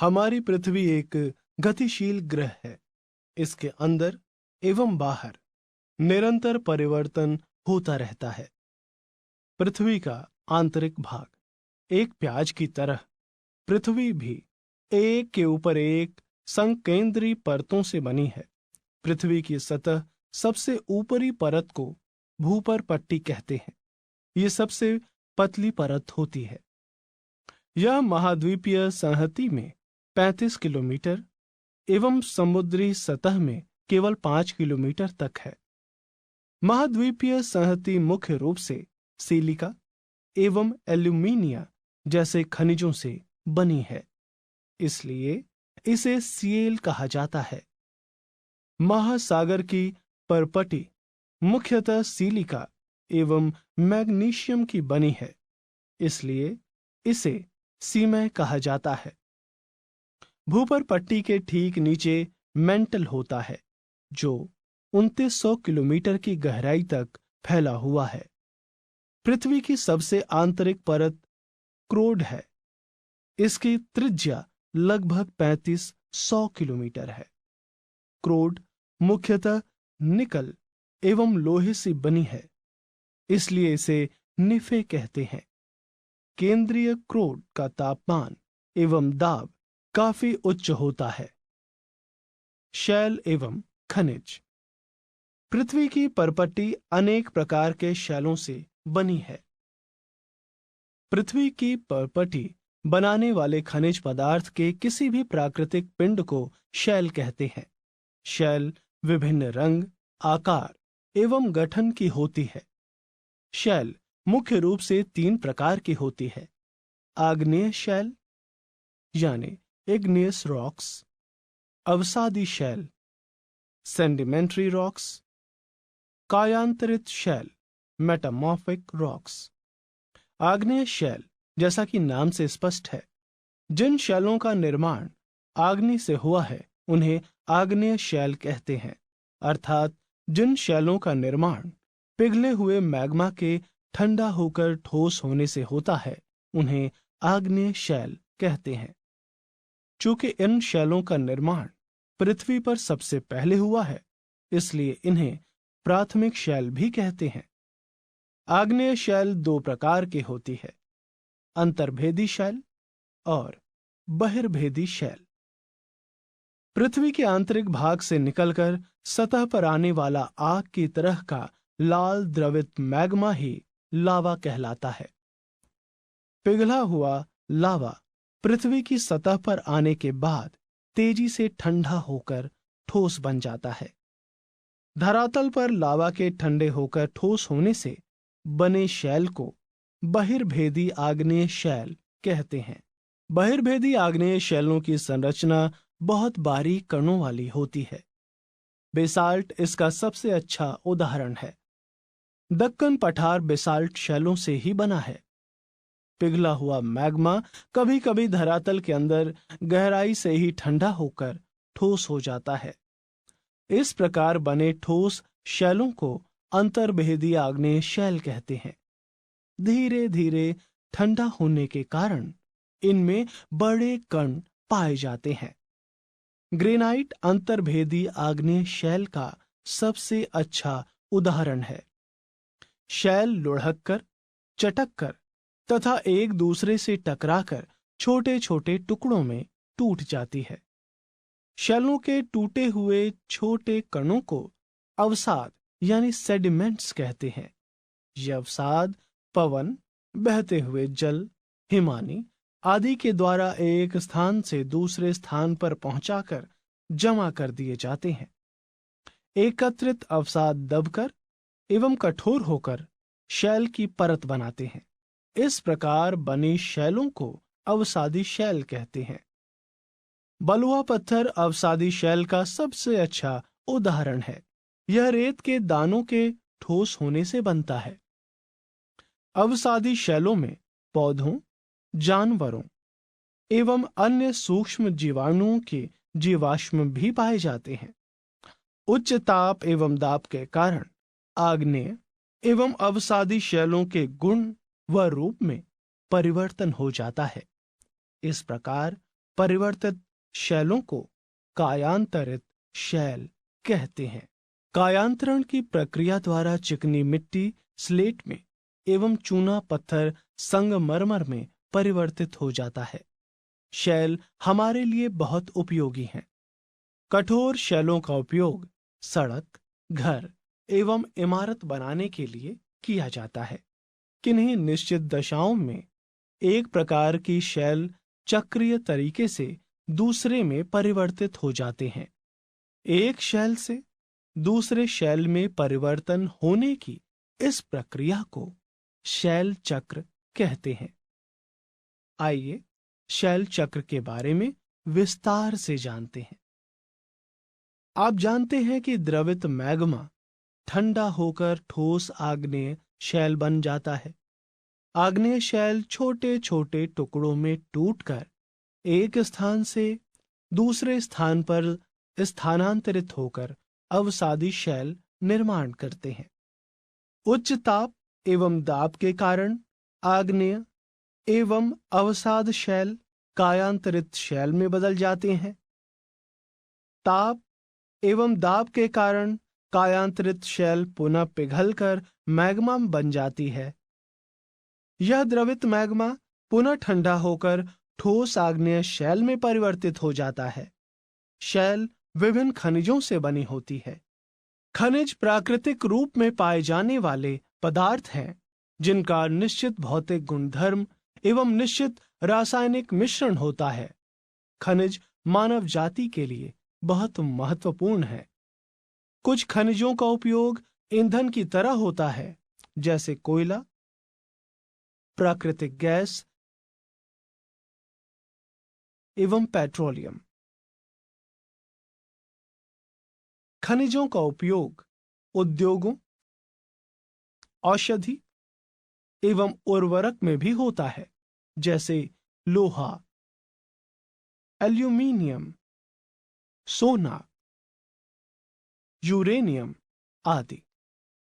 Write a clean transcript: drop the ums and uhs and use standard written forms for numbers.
हमारी पृथ्वी एक गतिशील ग्रह है। इसके अंदर एवं बाहर निरंतर परिवर्तन होता रहता है। पृथ्वी का आंतरिक भाग एक प्याज की तरह, पृथ्वी भी एक के ऊपर एक संकेंद्री परतों से बनी है। पृथ्वी की सतह सबसे ऊपरी परत को भूपर पट्टी कहते हैं। ये सबसे पतली परत होती है। यह महाद्वीपीय संहति में 35 किलोमीटर एवं समुद्री सतह में केवल 5 किलोमीटर तक है। महाद्वीपीय संहति मुख्य रूप से सिलिका एवं एल्यूमिनिया जैसे खनिजों से बनी है, इसलिए इसे सिएल कहा जाता है। महासागर की परपटी मुख्यतः सिलिका एवं मैग्नीशियम की बनी है, इसलिए इसे सीमय कहा जाता है। भूपर पट्टी के ठीक नीचे मेंटल होता है, जो 2900 किलोमीटर की गहराई तक फैला हुआ है। पृथ्वी की सबसे आंतरिक परत क्रोड है। इसकी त्रिज्या लगभग 3500 किलोमीटर है। क्रोड मुख्यतः निकल एवं लोहे से बनी है, इसलिए इसे निफे कहते हैं। केंद्रीय क्रोड का तापमान एवं दाब काफी उच्च होता है। शैल एवं खनिज। पृथ्वी की परपट्टी अनेक प्रकार के शैलों से बनी है। पृथ्वी की परपट्टी बनाने वाले खनिज पदार्थ के किसी भी प्राकृतिक पिंड को शैल कहते हैं। शैल विभिन्न रंग, आकार एवं गठन की होती है। शैल मुख्य रूप से 3 प्रकार की होती है। आग्नेय शैल यानी इग्नियस रॉक्स, अवसादी शैल सेडिमेंट्री रॉक्स, कायांतरित शैल मेटामॉर्फिक रॉक्स। आग्नेय शैल जैसा कि नाम से स्पष्ट है, जिन शैलों का निर्माण आग्नि से हुआ है उन्हें आग्नेय शैल कहते हैं। अर्थात जिन शैलों का निर्माण पिघले हुए मैग्मा के ठंडा होकर ठोस होने से होता है उन्हें आग्नेय शैल कहते हैं। चूंकि इन शैलों का निर्माण पृथ्वी पर सबसे पहले हुआ है, इसलिए इन्हें प्राथमिक शैल भी कहते हैं। आग्नेय शैल 2 प्रकार की होती है, अंतर्भेदी शैल और बहिर्भेदी शैल। पृथ्वी के आंतरिक भाग से निकलकर सतह पर आने वाला आग की तरह का लाल द्रवित मैग्मा ही लावा कहलाता है। पिघला हुआ लावा पृथ्वी की सतह पर आने के बाद तेजी से ठंडा होकर ठोस बन जाता है। धरातल पर लावा के ठंडे होकर ठोस होने से बने शैल को बहिर्भेदी आग्नेय शैल कहते हैं। बहिर्भेदी आग्नेय शैलों की संरचना बहुत बारीक कणों वाली होती है। बेसाल्ट इसका सबसे अच्छा उदाहरण है। दक्कन पठार बेसाल्ट शैलों से ही बना है। पिघला हुआ मैग्मा कभी कभी धरातल के अंदर गहराई से ही ठंडा होकर ठोस हो जाता है। इस प्रकार बने ठोस शैलों को अंतर्भेदी आग्नेय शैल कहते हैं। धीरे धीरे ठंडा होने के कारण इनमें बड़े कण पाए जाते हैं। ग्रेनाइट अंतर्भेदी आग्नेय शैल का सबसे अच्छा उदाहरण है। शैल लुढ़ककर, चटककर तथा एक दूसरे से टकराकर छोटे छोटे टुकड़ों में टूट जाती है। शैलों के टूटे हुए छोटे कणों को अवसाद यानी सेडिमेंट्स कहते हैं। ये अवसाद पवन, बहते हुए जल, हिमानी आदि के द्वारा एक स्थान से दूसरे स्थान पर पहुंचाकर जमा कर दिए जाते हैं। एकत्रित अवसाद दबकर एवं कठोर होकर शैल की परत बनाते हैं। इस प्रकार बनी शैलों को अवसादी शैल कहते हैं। बलुआ पत्थर अवसादी शैल का सबसे अच्छा उदाहरण है। यह रेत के दानों के ठोस होने से बनता है। अवसादी शैलों में पौधों, जानवरों एवं अन्य सूक्ष्म जीवाणुओं के जीवाश्म भी पाए जाते हैं। उच्च ताप एवं दाब के कारण आग्नेय एवं अवसादी शैलों के गुण व रूप में परिवर्तन हो जाता है। इस प्रकार परिवर्तित शैलों को कायांतरित शैल कहते हैं। कायांतरण की प्रक्रिया द्वारा चिकनी मिट्टी स्लेट में एवं चूना पत्थर संगमरमर में परिवर्तित हो जाता है। शैल हमारे लिए बहुत उपयोगी हैं। कठोर शैलों का उपयोग सड़क, घर एवं इमारत बनाने के लिए किया जाता है। किन्हीं निश्चित दशाओं में एक प्रकार की शैल चक्रीय तरीके से दूसरे में परिवर्तित हो जाते हैं। एक शैल से दूसरे शैल में परिवर्तन होने की इस प्रक्रिया को शैल चक्र कहते हैं। आइए शैल चक्र के बारे में विस्तार से जानते हैं। आप जानते हैं कि द्रवित मैग्मा ठंडा होकर ठोस आग्नेय शैल बन जाता है। आग्नेय शैल छोटे छोटे टुकड़ों में टूटकर एक स्थान से दूसरे स्थान पर स्थानांतरित होकर अवसादी शैल निर्माण करते हैं। उच्च ताप एवं दाब के कारण आग्नेय एवं अवसाद शैल कायांतरित शैल में बदल जाते हैं। ताप एवं दाब के कारण कायांतरित शैल पुनः पिघलकर मैग्मा बन जाती है। यह द्रवित मैग्मा पुनः ठंडा होकर ठोस आग्नेय शैल में परिवर्तित हो जाता है। शैल विभिन्न खनिजों से बनी होती है। खनिज प्राकृतिक रूप में पाए जाने वाले पदार्थ हैं जिनका निश्चित भौतिक गुणधर्म एवं निश्चित रासायनिक मिश्रण होता है। खनिज मानव जाति के लिए बहुत महत्वपूर्ण है। कुछ खनिजों का उपयोग ईंधन की तरह होता है, जैसे कोयला, प्राकृतिक गैस एवं पेट्रोलियम। खनिजों का उपयोग उद्योगों, औषधि एवं उर्वरक में भी होता है, जैसे लोहा, एल्यूमीनियम, सोना, यूरेनियम आदि।